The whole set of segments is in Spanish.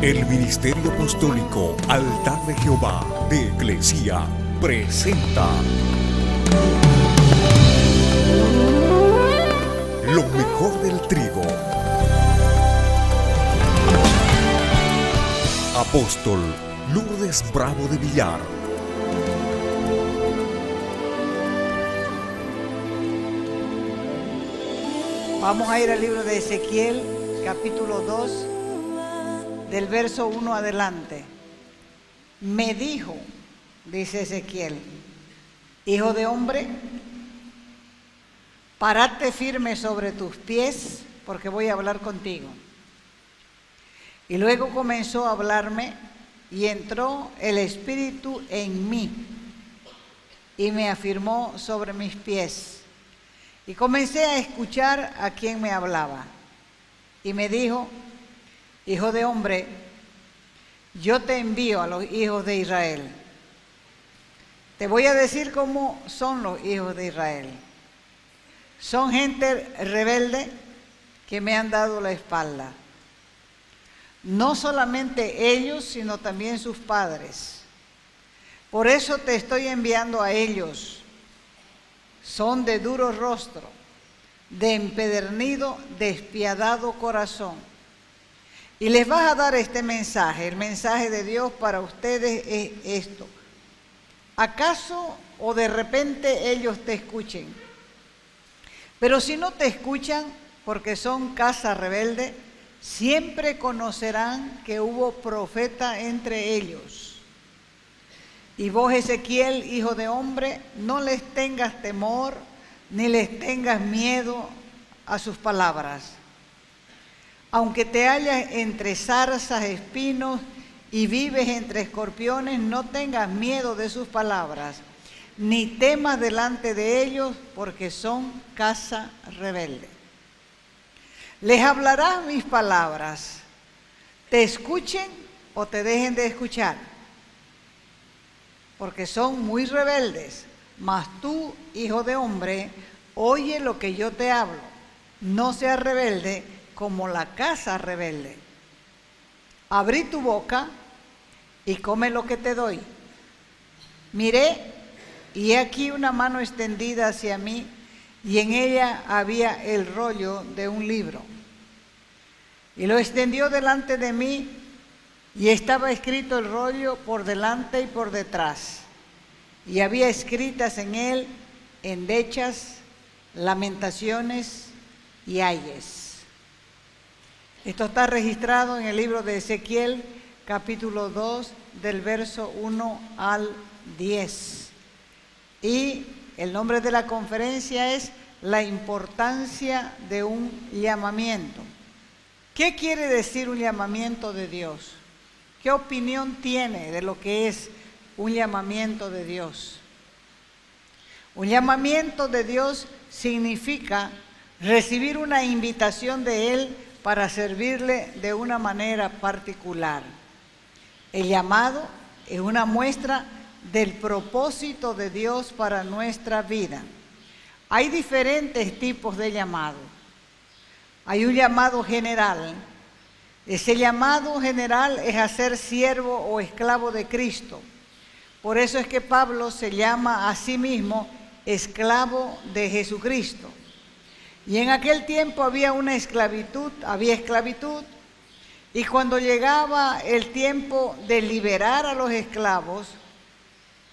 El Ministerio Apostólico Altar de Jehová de Eclesia presenta lo mejor del trigo. Apóstol Lourdes Bravo de Villar. Vamos a ir al libro de Ezequiel, capítulo 2, del verso 1 adelante. Me dijo, dice Ezequiel, hijo de hombre, párate firme sobre tus pies, porque voy a hablar contigo. Y luego comenzó a hablarme, y entró el Espíritu en mí, y me afirmó sobre mis pies. Y comencé a escuchar a quien me hablaba. Y me dijo, hijo de hombre, yo te envío a los hijos de Israel. Te voy a decir cómo son los hijos de Israel. Son gente rebelde que me han dado la espalda. No solamente ellos, sino también sus padres. Por eso te estoy enviando a ellos. Son de duro rostro, de empedernido, despiadado corazón. Y les vas a dar este mensaje. El mensaje de Dios para ustedes es esto. ¿Acaso o de repente ellos te escuchen? Pero si no te escuchan, porque son casa rebelde, siempre conocerán que hubo profeta entre ellos. Y vos, Ezequiel, hijo de hombre, no les tengas temor, ni les tengas miedo a sus palabras. Aunque te hallas entre zarzas, espinos, y vives entre escorpiones, no tengas miedo de sus palabras, ni temas delante de ellos, porque son casa rebelde. Les hablarás mis palabras, te escuchen o te dejen de escuchar, porque son muy rebeldes. Mas tú, hijo de hombre, oye lo que yo te hablo. No seas rebelde como la casa rebelde. Abrí tu boca y come lo que te doy. Miré, y he aquí una mano extendida hacia mí, y en ella había el rollo de un libro. Y lo extendió delante de mí, y estaba escrito el rollo por delante y por detrás. Y había escritas en él endechas, lamentaciones y ayes. Esto está registrado en el libro de Ezequiel, capítulo 2, del verso 1 al 10. Y el nombre de la conferencia es La importancia de un llamamiento. ¿Qué quiere decir un llamamiento de Dios? ¿Qué opinión tiene de lo que es un llamamiento de Dios? Un llamamiento de Dios significa recibir una invitación de Él para servirle de una manera particular. El llamado es una muestra del propósito de Dios para nuestra vida. Hay diferentes tipos de llamado. Hay un llamado general. Ese llamado general es a ser siervo o esclavo de Cristo. Por eso es que Pablo se llama a sí mismo esclavo de Jesucristo. Y en aquel tiempo había esclavitud, y cuando llegaba el tiempo de liberar a los esclavos,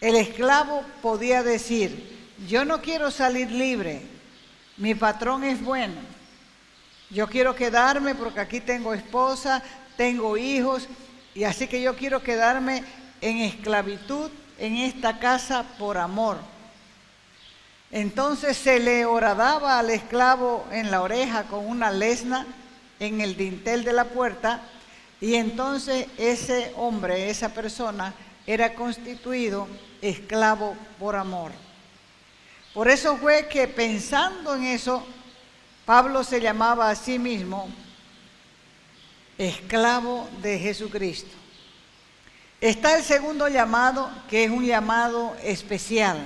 el esclavo podía decir, yo no quiero salir libre, mi patrón es bueno. Yo quiero quedarme porque aquí tengo esposa, tengo hijos, y así que yo quiero quedarme en esclavitud en esta casa por amor. Entonces se le horadaba al esclavo en la oreja con una lesna en el dintel de la puerta, y entonces ese hombre, esa persona, era constituido esclavo por amor. Por eso fue que pensando en eso, Pablo se llamaba a sí mismo esclavo de Jesucristo. Está el segundo llamado, que es un llamado especial,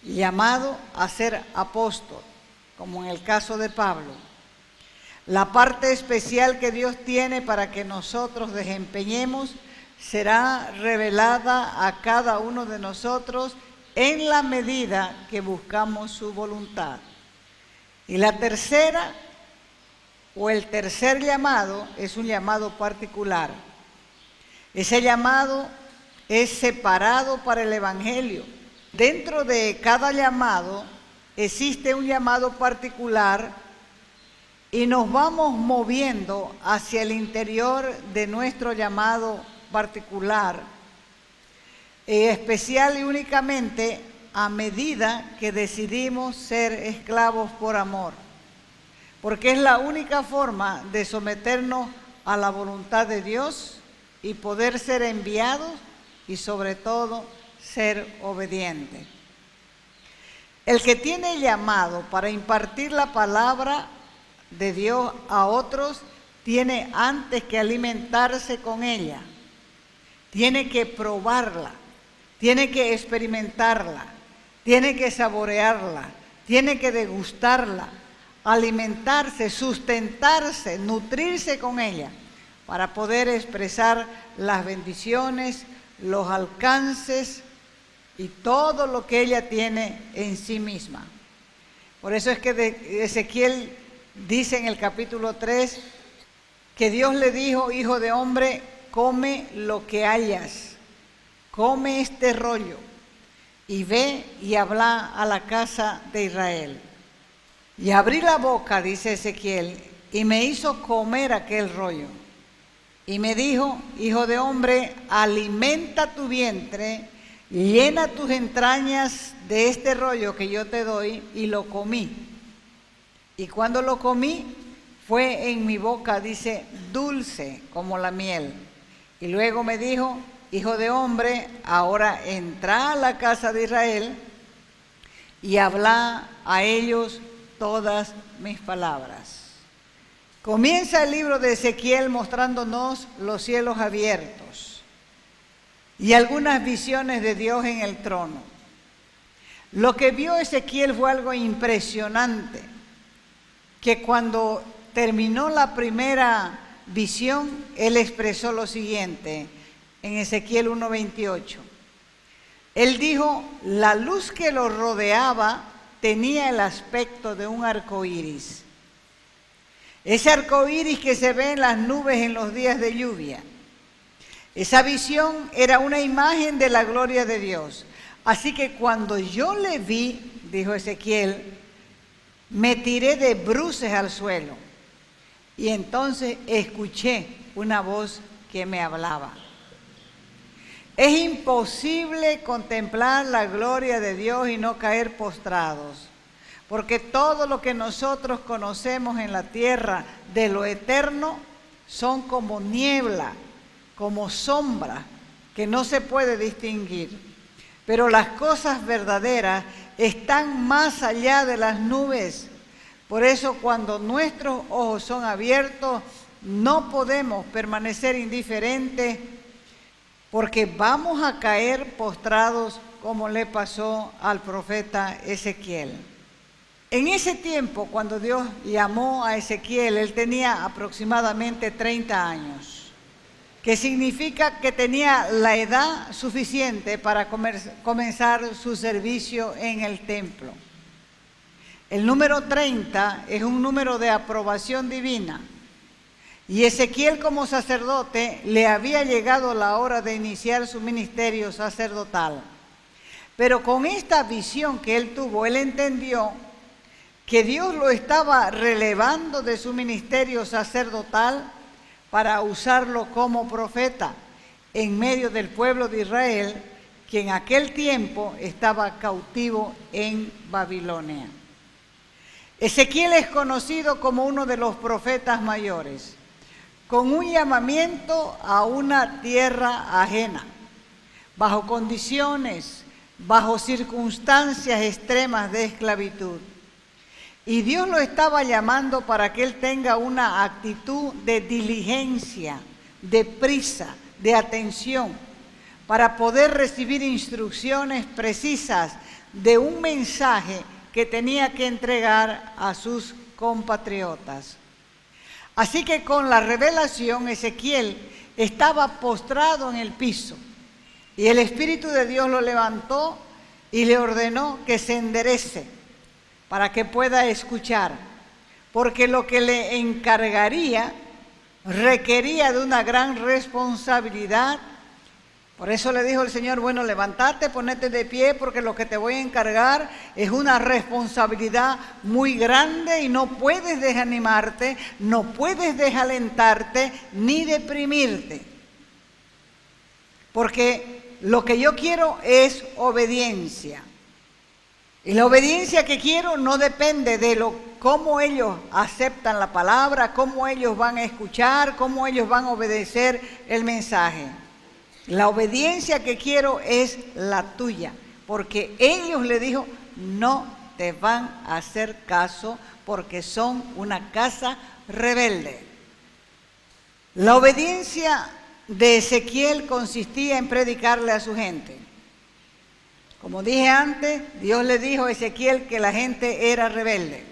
llamado a ser apóstol, como en el caso de Pablo. La parte especial que Dios tiene para que nosotros desempeñemos será revelada a cada uno de nosotros en la medida que buscamos su voluntad. Y la tercera, o el tercer llamado, es un llamado particular. Ese llamado es separado para el Evangelio. Dentro de cada llamado existe un llamado particular y nos vamos moviendo hacia el interior de nuestro llamado particular, especial y únicamente a medida que decidimos ser esclavos por amor, porque es la única forma de someternos a la voluntad de Dios y poder ser enviados y sobre todo ser obedientes. El que tiene llamado para impartir la palabra de Dios a otros tiene antes que alimentarse con ella, tiene que probarla, tiene que experimentarla, tiene que saborearla, tiene que degustarla, alimentarse, sustentarse, nutrirse con ella para poder expresar las bendiciones, los alcances y todo lo que ella tiene en sí misma. Por eso es que Ezequiel dice en el capítulo 3 que Dios le dijo: hijo de hombre, come lo que hayas, come este rollo y ve y habla a la casa de Israel. Y abrí la boca, dice Ezequiel, y me hizo comer aquel rollo. Y me dijo: hijo de hombre, alimenta tu vientre, llena tus entrañas de este rollo que yo te doy. Y lo comí. Y cuando lo comí, fue en mi boca, dice, dulce como la miel. Y luego me dijo: hijo de hombre, ahora entra a la casa de Israel y habla a ellos todas mis palabras. Comienza el libro de Ezequiel mostrándonos los cielos abiertos y algunas visiones de Dios en el trono. Lo que vio Ezequiel fue algo impresionante, que cuando terminó la primera visión, él expresó lo siguiente en Ezequiel 1:28. Él dijo: la luz que lo rodeaba tenía el aspecto de un arco iris. Ese arco iris que se ve en las nubes en los días de lluvia. Esa visión era una imagen de la gloria de Dios. Así que cuando yo le vi, dijo Ezequiel, me tiré de bruces al suelo. Y entonces escuché una voz que me hablaba. Es imposible contemplar la gloria de Dios y no caer postrados, porque todo lo que nosotros conocemos en la tierra de lo eterno son como niebla, como sombra, que no se puede distinguir. Pero las cosas verdaderas están más allá de las nubes. Por eso cuando nuestros ojos son abiertos, no podemos permanecer indiferentes, porque vamos a caer postrados como le pasó al profeta Ezequiel. En ese tiempo, cuando Dios llamó a Ezequiel, él tenía aproximadamente 30 años, que significa que tenía la edad suficiente para comenzar su servicio en el templo. El número 30 es un número de aprobación divina. Y Ezequiel, como sacerdote, le había llegado la hora de iniciar su ministerio sacerdotal. Pero con esta visión que él tuvo, él entendió que Dios lo estaba relevando de su ministerio sacerdotal para usarlo como profeta en medio del pueblo de Israel, que en aquel tiempo estaba cautivo en Babilonia. Ezequiel es conocido como uno de los profetas mayores, con un llamamiento a una tierra ajena, bajo condiciones, bajo circunstancias extremas de esclavitud. Y Dios lo estaba llamando para que él tenga una actitud de diligencia, de prisa, de atención, para poder recibir instrucciones precisas de un mensaje que tenía que entregar a sus compatriotas. Así que con la revelación Ezequiel estaba postrado en el piso y el Espíritu de Dios lo levantó y le ordenó que se enderece para que pueda escuchar, porque lo que le encargaría requería de una gran responsabilidad. Por eso le dijo el Señor, bueno, levántate, ponete de pie, porque lo que te voy a encargar es una responsabilidad muy grande y no puedes desanimarte, no puedes desalentarte ni deprimirte. Porque lo que yo quiero es obediencia. Y la obediencia que quiero no depende de cómo ellos aceptan la palabra, cómo ellos van a escuchar, cómo ellos van a obedecer el mensaje. La obediencia que quiero es la tuya, porque ellos le dijo, no te van a hacer caso porque son una casa rebelde. La obediencia de Ezequiel consistía en predicarle a su gente. Como dije antes, Dios le dijo a Ezequiel que la gente era rebelde,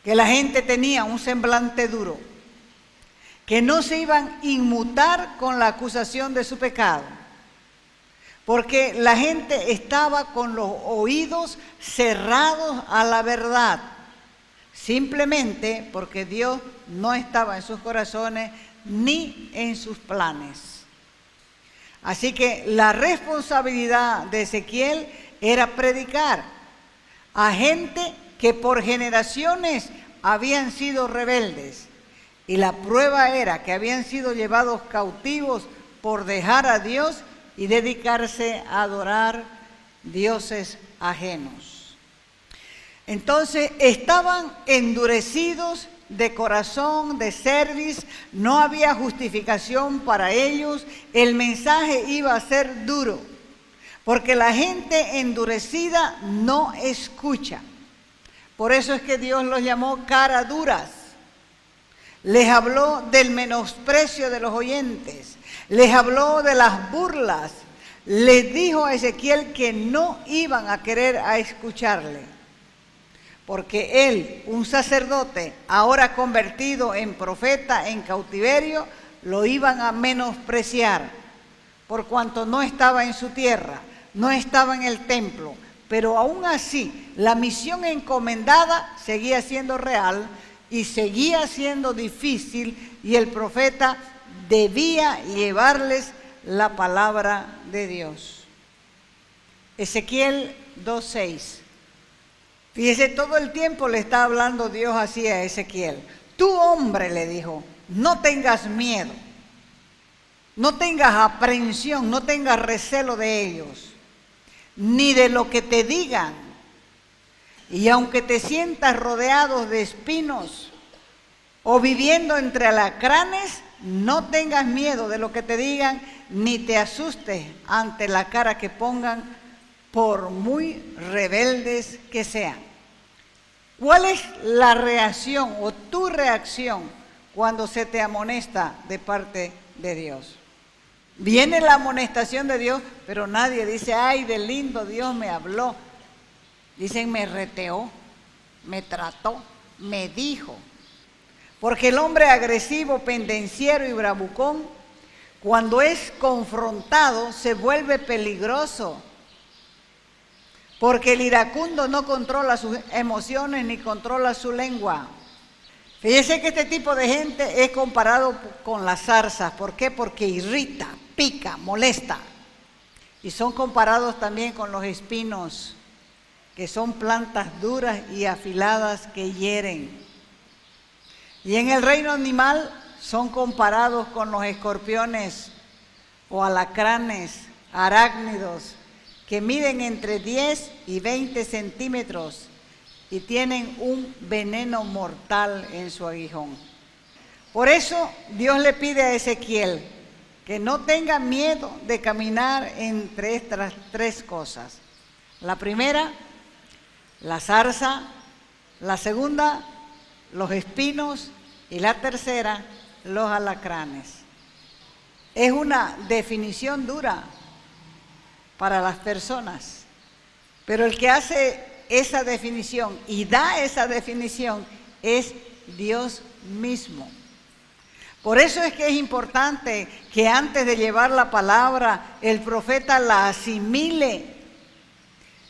que la gente tenía un semblante duro, que no se iban a inmutar con la acusación de su pecado, porque la gente estaba con los oídos cerrados a la verdad, simplemente porque Dios no estaba en sus corazones ni en sus planes. Así que la responsabilidad de Ezequiel era predicar a gente que por generaciones habían sido rebeldes. Y la prueba era que habían sido llevados cautivos por dejar a Dios y dedicarse a adorar dioses ajenos. Entonces estaban endurecidos de corazón, de cerviz, no había justificación para ellos, el mensaje iba a ser duro, porque la gente endurecida no escucha. Por eso es que Dios los llamó cara duras. Les habló del menosprecio de los oyentes, les habló de las burlas, les dijo a Ezequiel que no iban a querer a escucharle, porque él, un sacerdote, ahora convertido en profeta en cautiverio, lo iban a menospreciar, por cuanto no estaba en su tierra, no estaba en el templo, pero aún así la misión encomendada seguía siendo real, y seguía siendo difícil, y el profeta debía llevarles la palabra de Dios. Ezequiel 2:6. Fíjese, todo el tiempo le está hablando Dios así a Ezequiel. Tú, hombre, le dijo, no tengas miedo, no tengas aprensión, no tengas recelo de ellos, ni de lo que te digan. Y aunque te sientas rodeado de espinos o viviendo entre alacranes, no tengas miedo de lo que te digan, ni te asustes ante la cara que pongan, por muy rebeldes que sean. ¿Cuál es la reacción o tu reacción cuando se te amonesta de parte de Dios? Viene la amonestación de Dios, pero nadie dice, ay, de lindo Dios me habló. Dicen, me reteó, me trató, me dijo. Porque el hombre agresivo, pendenciero y bravucón, cuando es confrontado, se vuelve peligroso. Porque el iracundo no controla sus emociones ni controla su lengua. Fíjese que este tipo de gente es comparado con las zarzas. ¿Por qué? Porque irrita, pica, molesta. Y son comparados también con los espinos, que son plantas duras y afiladas que hieren. Y en el reino animal son comparados con los escorpiones o alacranes, arácnidos, que miden entre 10 y 20 centímetros y tienen un veneno mortal en su aguijón. Por eso Dios le pide a Ezequiel que no tenga miedo de caminar entre estas tres cosas. La primera, la zarza; la segunda, los espinos; y la tercera, los alacranes. Es una definición dura para las personas, pero el que hace esa definición y da esa definición es Dios mismo. Por eso es que es importante que antes de llevar la palabra, el profeta la asimile.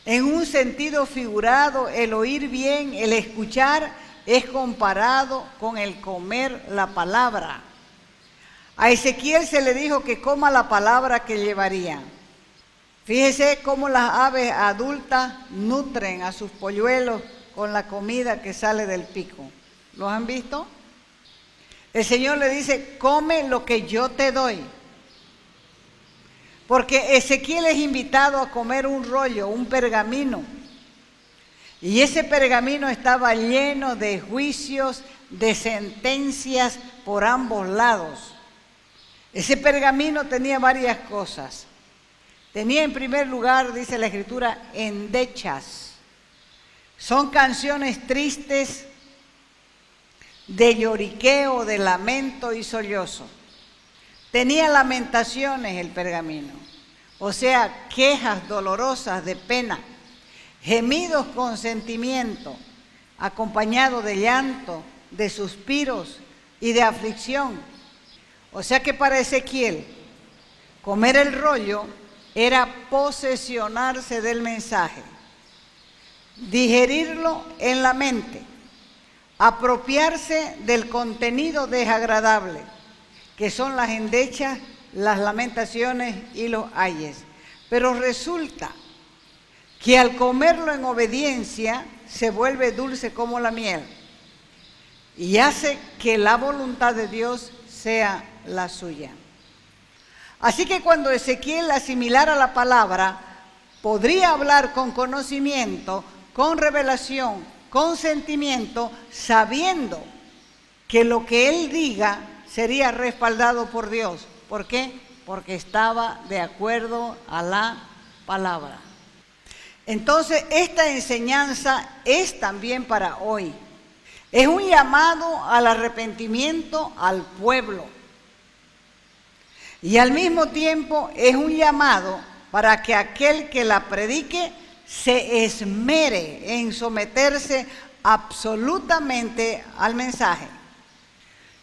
En un sentido figurado, el oír bien, el escuchar, es comparado con el comer la palabra. A Ezequiel se le dijo que coma la palabra que llevaría. Fíjese cómo las aves adultas nutren a sus polluelos con la comida que sale del pico. ¿Los han visto? El Señor le dice, come lo que yo te doy. Porque Ezequiel es invitado a comer un rollo, un pergamino. Y ese pergamino estaba lleno de juicios, de sentencias por ambos lados. Ese pergamino tenía varias cosas. Tenía en primer lugar, dice la Escritura, endechas. Son canciones tristes de lloriqueo, de lamento y sollozo. Tenía lamentaciones el pergamino, o sea, quejas dolorosas de pena, gemidos con sentimiento, acompañado de llanto, de suspiros y de aflicción. O sea que para Ezequiel, comer el rollo era posesionarse del mensaje, digerirlo en la mente, apropiarse del contenido desagradable, que son las endechas, las lamentaciones y los ayes. Pero resulta que al comerlo en obediencia se vuelve dulce como la miel y hace que la voluntad de Dios sea la suya. Así que cuando Ezequiel asimilara la palabra, podría hablar con conocimiento, con revelación, con sentimiento, sabiendo que lo que él diga sería respaldado por Dios. ¿Por qué? Porque estaba de acuerdo a la palabra. Entonces, esta enseñanza es también para hoy. Es un llamado al arrepentimiento al pueblo. Y al mismo tiempo es un llamado para que aquel que la predique se esmere en someterse absolutamente al mensaje,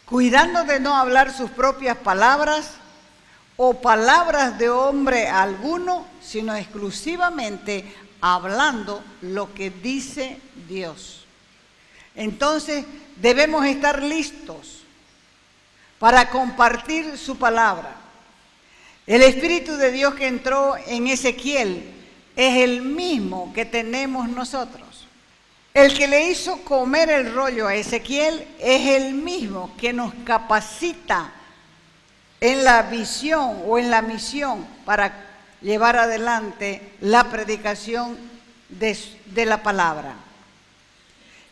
cuidando de no hablar sus propias palabras o palabras de hombre alguno, sino exclusivamente hablando lo que dice Dios. Entonces debemos estar listos para compartir su palabra. El Espíritu de Dios que entró en Ezequiel es el mismo que tenemos nosotros. El que le hizo comer el rollo a Ezequiel es el mismo que nos capacita en la visión o en la misión para llevar adelante la predicación de la palabra.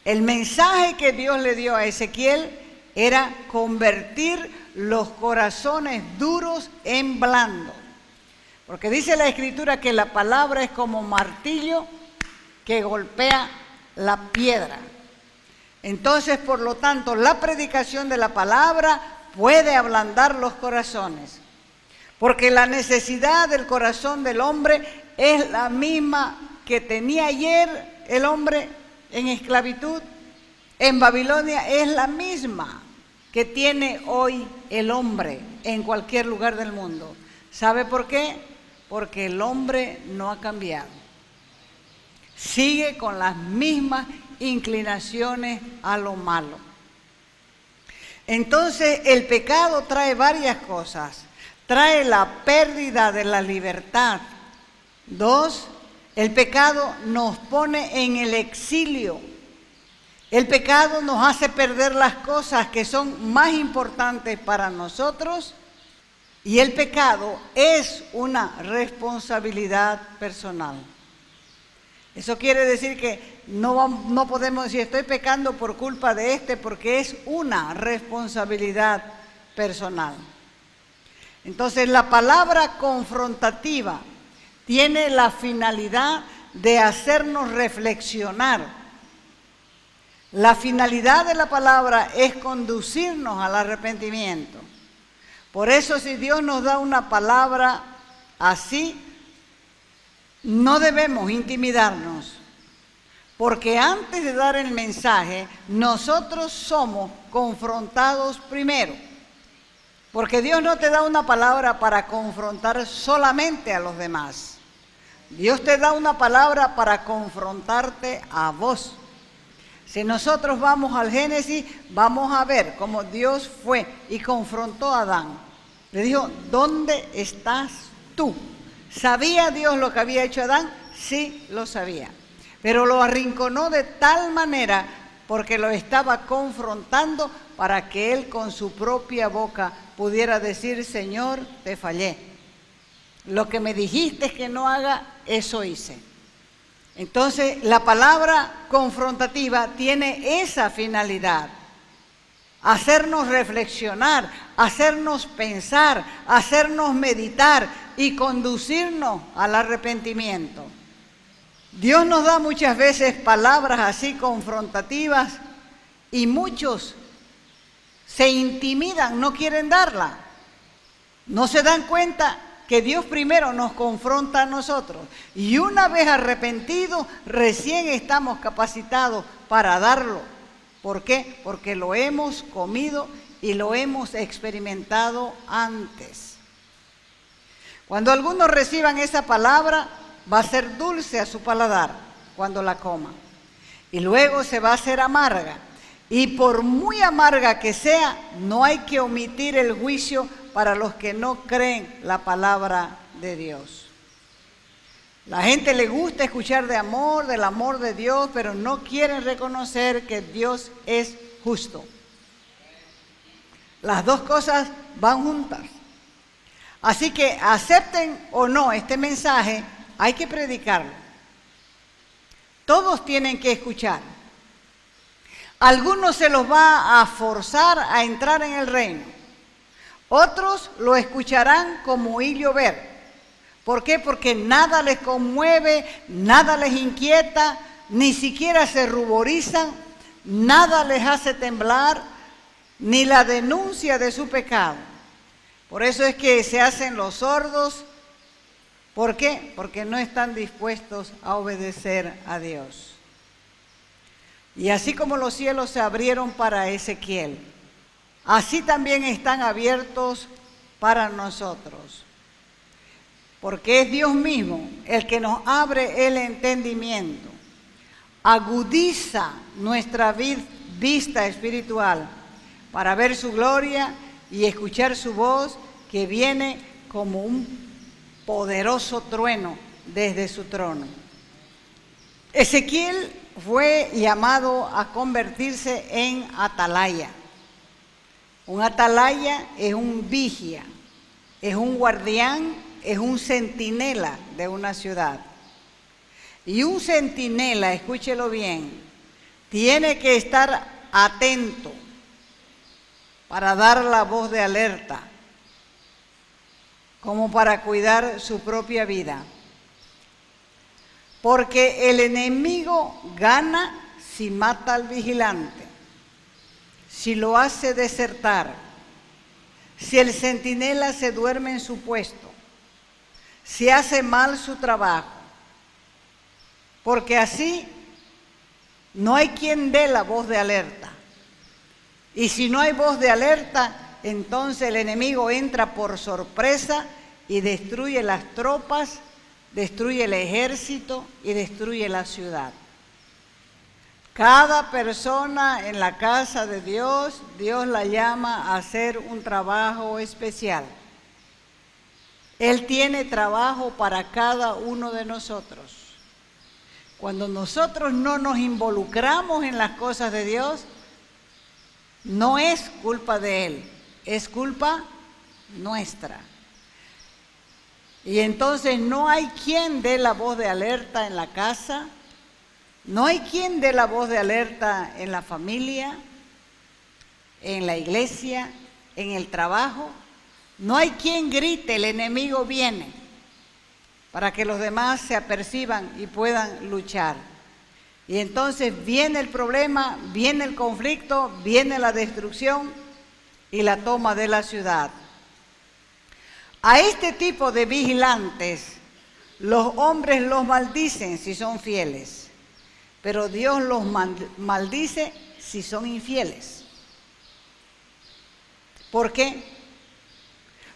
El mensaje que Dios le dio a Ezequiel era convertir los corazones duros en blandos. Porque dice la Escritura que la palabra es como martillo que golpea la piedra. Entonces, por lo tanto, la predicación de la palabra puede ablandar los corazones. Porque la necesidad del corazón del hombre es la misma que tenía ayer el hombre en esclavitud. En Babilonia es la misma que tiene hoy el hombre en cualquier lugar del mundo. ¿Sabe por qué? Porque el hombre no ha cambiado. Sigue con las mismas inclinaciones a lo malo. Entonces el pecado trae varias cosas. Trae la pérdida de la libertad. 2, el pecado nos pone en el exilio. El pecado nos hace perder las cosas que son más importantes para nosotros. Y el pecado es una responsabilidad personal. Eso quiere decir que no podemos decir estoy pecando por culpa de porque es una responsabilidad personal. Entonces la palabra confrontativa tiene la finalidad de hacernos reflexionar. La finalidad de la palabra es conducirnos al arrepentimiento. Por eso si Dios nos da una palabra así, no debemos intimidarnos, Porque antes de dar el mensaje, nosotros somos confrontados primero. Porque Dios no te da una palabra para confrontar solamente a los demás. Dios te da una palabra para confrontarte a vos. Si nosotros vamos al Génesis, vamos a ver cómo Dios fue y confrontó a Adán. Le dijo, ¿dónde estás tú? ¿Sabía Dios lo que había hecho Adán? Sí, lo sabía. Pero lo arrinconó de tal manera porque lo estaba confrontando para que él con su propia boca pudiera decir, Señor, te fallé. Lo que me dijiste que no haga, eso hice. Entonces, la palabra confrontativa tiene esa finalidad. Hacernos reflexionar, hacernos pensar, hacernos meditar y conducirnos al arrepentimiento. Dios nos da muchas veces palabras así confrontativas y muchos se intimidan, no quieren darla. No se dan cuenta que Dios primero nos confronta a nosotros y una vez arrepentidos recién estamos capacitados para darlo. ¿Por qué? Porque lo hemos comido y lo hemos experimentado antes. Cuando algunos reciban esa palabra, va a ser dulce a su paladar cuando la coma. Y luego se va a hacer amarga. Y por muy amarga que sea, no hay que omitir el juicio para los que no creen la palabra de Dios. La gente le gusta escuchar del amor de Dios, pero no quieren reconocer que Dios es justo. Las dos cosas van juntas. Así que acepten o no este mensaje, hay que predicarlo. Todos tienen que escuchar. Algunos se los va a forzar a entrar en el reino. Otros lo escucharán como oír llover. ¿Por qué? Porque nada les conmueve, nada les inquieta, ni siquiera se ruborizan, nada les hace temblar, ni la denuncia de su pecado. Por eso es que se hacen los sordos. ¿Por qué? Porque no están dispuestos a obedecer a Dios. Y así como los cielos se abrieron para Ezequiel, así también están abiertos para nosotros. Porque es Dios mismo el que nos abre el entendimiento, agudiza nuestra vista espiritual para ver su gloria y escuchar su voz que viene como un poderoso trueno desde su trono. Ezequiel fue llamado a convertirse en atalaya. Un atalaya es un vigia, es un guardián, es un centinela de una ciudad. Y un centinela, escúchelo bien, tiene que estar atento para dar la voz de alerta, como para cuidar su propia vida. Porque el enemigo gana si mata al vigilante, si lo hace desertar, si el centinela se duerme en su puesto, si hace mal su trabajo. Porque así no hay quien dé la voz de alerta. Y si no hay voz de alerta, entonces el enemigo entra por sorpresa y destruye las tropas, destruye el ejército y destruye la ciudad. Cada persona en la casa de Dios, Dios la llama a hacer un trabajo especial. Él tiene trabajo para cada uno de nosotros. Cuando nosotros no nos involucramos en las cosas de Dios, no es culpa de Él, es culpa nuestra. Y entonces no hay quien dé la voz de alerta en la casa, no hay quien dé la voz de alerta en la familia, en la iglesia, en el trabajo. No hay quien grite, el enemigo viene, para que los demás se aperciban y puedan luchar. Y entonces viene el problema, viene el conflicto, viene la destrucción y la toma de la ciudad. A este tipo de vigilantes, los hombres los maldicen si son fieles. pero Dios los maldice si son infieles. ¿Por qué?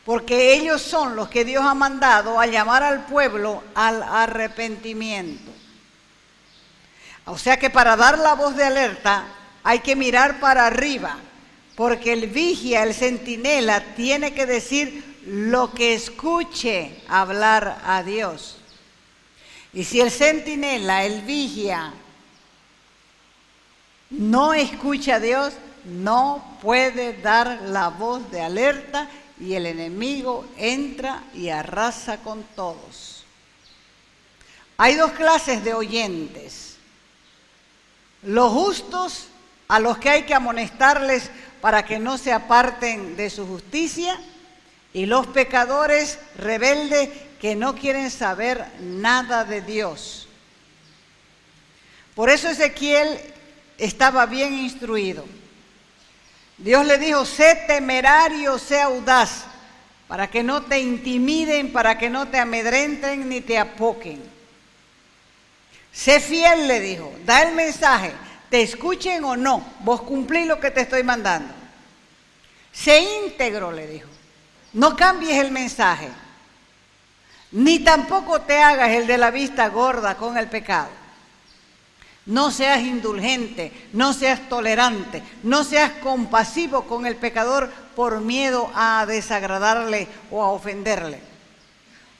Porque ellos son los que Dios ha mandado a llamar al pueblo al arrepentimiento. O sea que para dar la voz de alerta hay que mirar para arriba, porque el vigia, el centinela, tiene que decir lo que escuche hablar a Dios. Y si el centinela, el vigia, no escucha a Dios, no puede dar la voz de alerta y el enemigo entra y arrasa con todos. Hay dos clases de oyentes: los justos, a los que hay que amonestarles para que no se aparten de su justicia, y los pecadores rebeldes que no quieren saber nada de Dios. Por eso Ezequiel estaba bien instruido. Dios le dijo: sé temerario, sé audaz, para que no te intimiden, para que no te amedrenten ni te apoquen. Sé fiel, le dijo, da el mensaje, te escuchen o no, vos cumplís lo que te estoy mandando. Sé íntegro, le dijo, no cambies el mensaje, ni tampoco te hagas el de la vista gorda con el pecado. No seas indulgente, no seas tolerante, no seas compasivo con el pecador por miedo a desagradarle o a ofenderle.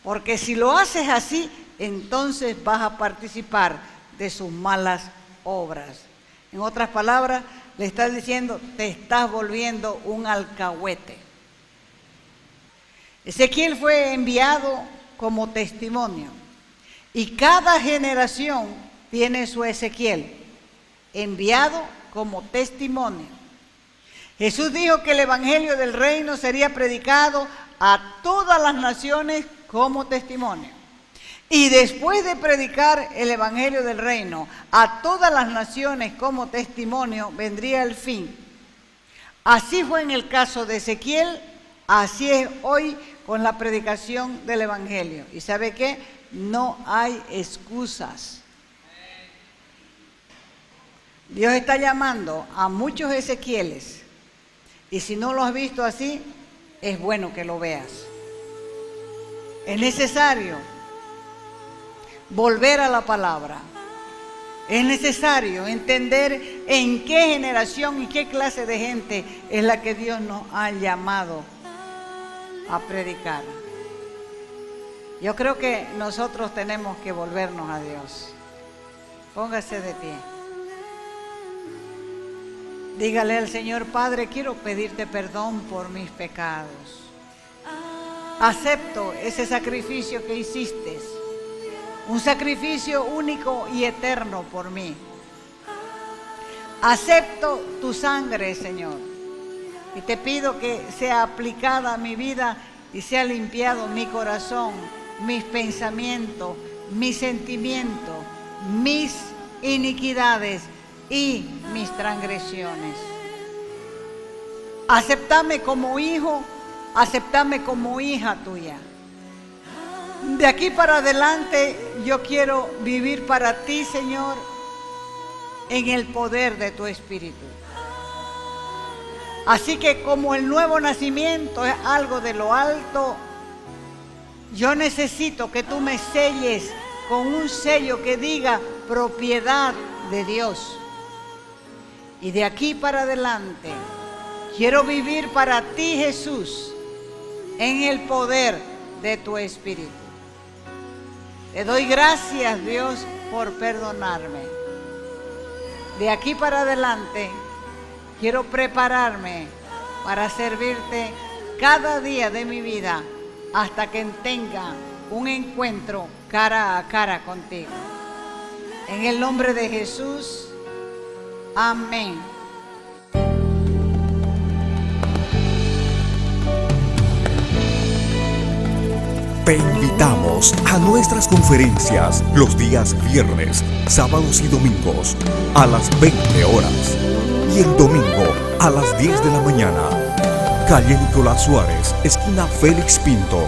Porque si lo haces así, entonces vas a participar de sus malas obras. En otras palabras, le estás diciendo, te estás volviendo un alcahuete. Ezequiel fue enviado como testimonio, y cada generación tiene su Ezequiel, enviado como testimonio. Jesús dijo que el evangelio del reino sería predicado a todas las naciones como testimonio. Y después de predicar el evangelio del reino a todas las naciones como testimonio, vendría el fin. Así fue en el caso de Ezequiel, así es hoy con la predicación del evangelio. ¿Y sabe qué? No hay excusas. Dios está llamando a muchos Ezequieles, y si no lo has visto así, es bueno que lo veas. Es necesario volver a la palabra. Es necesario entender en qué generación y qué clase de gente es la que Dios nos ha llamado a predicar. Yo creo que nosotros tenemos que volvernos a Dios. Póngase de pie. Dígale al Señor: Padre, quiero pedirte perdón por mis pecados. Acepto ese sacrificio que hiciste, un sacrificio único y eterno por mí. Acepto tu sangre, Señor, y te pido que sea aplicada a mi vida y sea limpiado mi corazón, mis pensamientos, mis sentimientos, mis iniquidades y mis transgresiones. Acéptame como hijo, acéptame como hija tuya. De aquí para adelante yo quiero vivir para ti, Señor, en el poder de tu Espíritu. Así que como el nuevo nacimiento es algo de lo alto, yo necesito que tú me selles con un sello que diga propiedad de Dios. Y de aquí para adelante quiero vivir para ti, Jesús, en el poder de tu Espíritu. Te doy gracias, Dios, por perdonarme. De aquí para adelante quiero prepararme para servirte cada día de mi vida hasta que tenga un encuentro cara a cara contigo. En el nombre de Jesús, amén. Te invitamos a nuestras conferencias los días viernes, sábados y domingos a las 20 horas y el domingo a las 10 de la mañana. Calle Nicolás Suárez, esquina Félix Pinto.